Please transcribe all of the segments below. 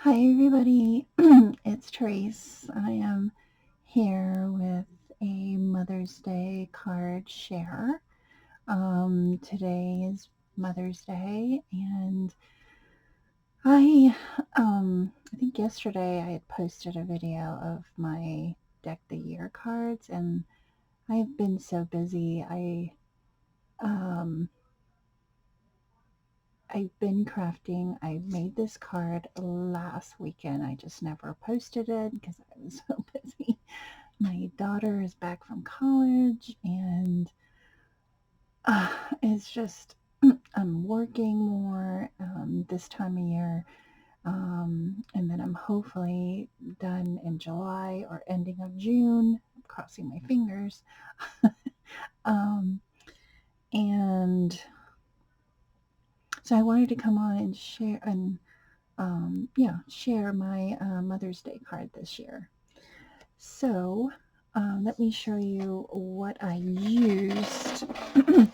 Hi, everybody. It's Tereese. I am here with a Mother's Day card share. Today is Mother's Day, and I think yesterday I had posted a video of my Deck the Year cards, and I've been so busy. Um, I've been crafting. I made this card last weekend. I just never posted it because I was so busy. My daughter is back from college, and it's just I'm working more this time of year, and then I'm hopefully done in July or ending of June. I'm crossing my fingers. um, and so I wanted to come on and share my Mother's Day card this year. So let me show you what I used. If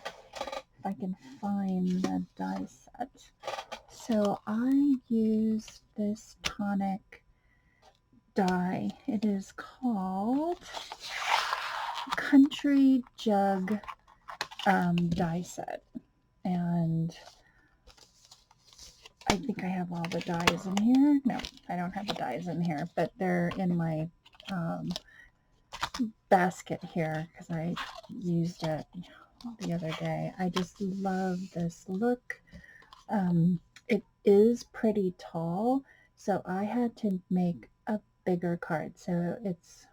I can find the die set. So I used this tonic die. It is called Country Jug die set. And I think I have all the dies in here. No, I don't have the dies in here, but they're in my basket here because I used it the other day. I just love this look. It is pretty tall, so I had to make a bigger card. So it's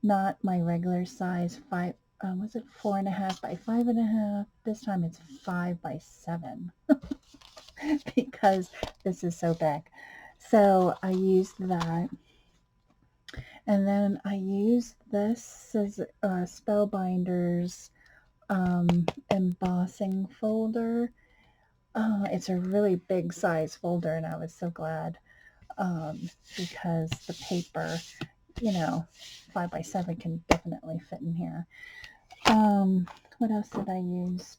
not my regular size five. Was it 4.5 by 5.5? This time it's 5 by 7 because this is so big. So I used that, and then I used this as Spellbinders embossing folder. It's a really big size folder, and I was so glad because the paper, 5 by 7 can definitely fit in here. What else did I use?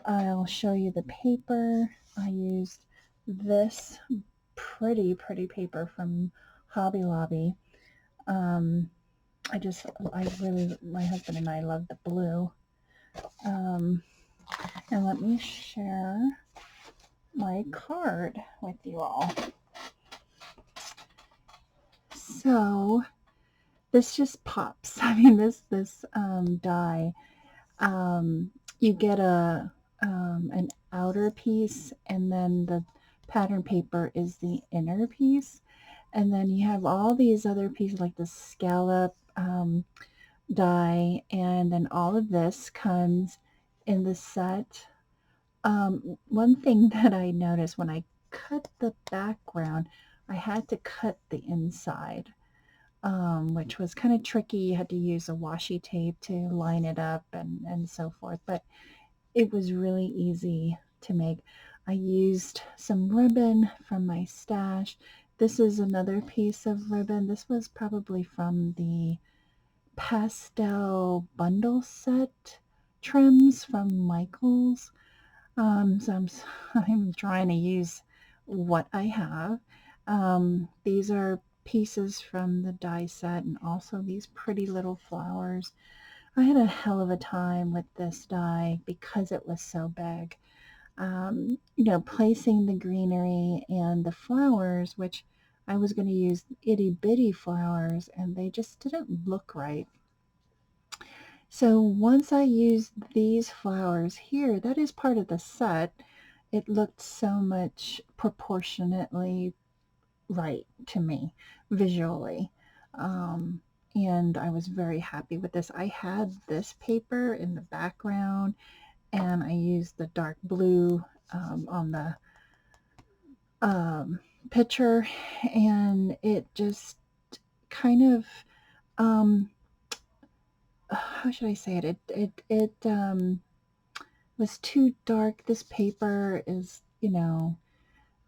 I'll show you the paper. I used this pretty paper from Hobby Lobby. My husband and I love the blue. And let me share my card with you all. So this just pops. I mean, this die. You get an outer piece, and then the pattern paper is the inner piece, and then you have all these other pieces like the scallop die, and then all of this comes in the set. One thing that I noticed when I cut the background, I had to cut the inside, which was kind of tricky. You had to use a washi tape to line it up and so forth, but it was really easy to make. I used some ribbon from my stash. This is another piece of ribbon. This was probably from the pastel bundle set trims from Michaels. I'm trying to use what I have. These are pieces from the die set, and also these pretty little flowers. I had a hell of a time with this die because it was so big. Placing the greenery and the flowers, which I was going to use itty bitty flowers, and they just didn't look right. So once I used these flowers here, that is part of the set, it looked so much proportionately right to me visually. And I was very happy with this. I had this paper in the background, and I used the dark blue on the picture, and it just kind of how should I say it? It was too dark. This paper is,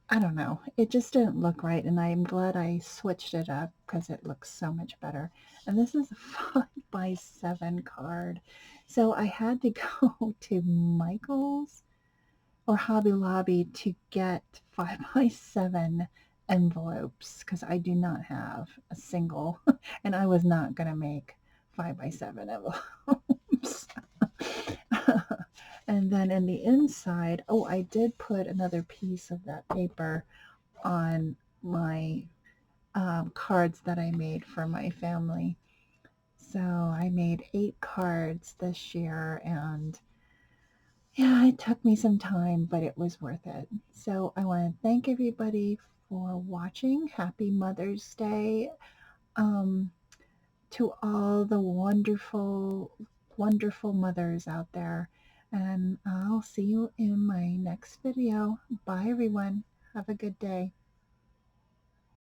I don't know. It just didn't look right, and I'm glad I switched it up because it looks so much better. And this is a 5 by 7 card. So I had to go to Michael's or Hobby Lobby to get 5 by 7 envelopes because I do not have a single, and I was not going to make 5x7 envelopes. And then in the inside, oh, I did put another piece of that paper on my cards that I made for my family. So I made 8 cards this year, and yeah, it took me some time, but it was worth it. So I want to thank everybody for watching. Happy Mother's Day um, to all the wonderful, wonderful mothers out there. And I'll see you in my next video. Bye, everyone. Have a good day.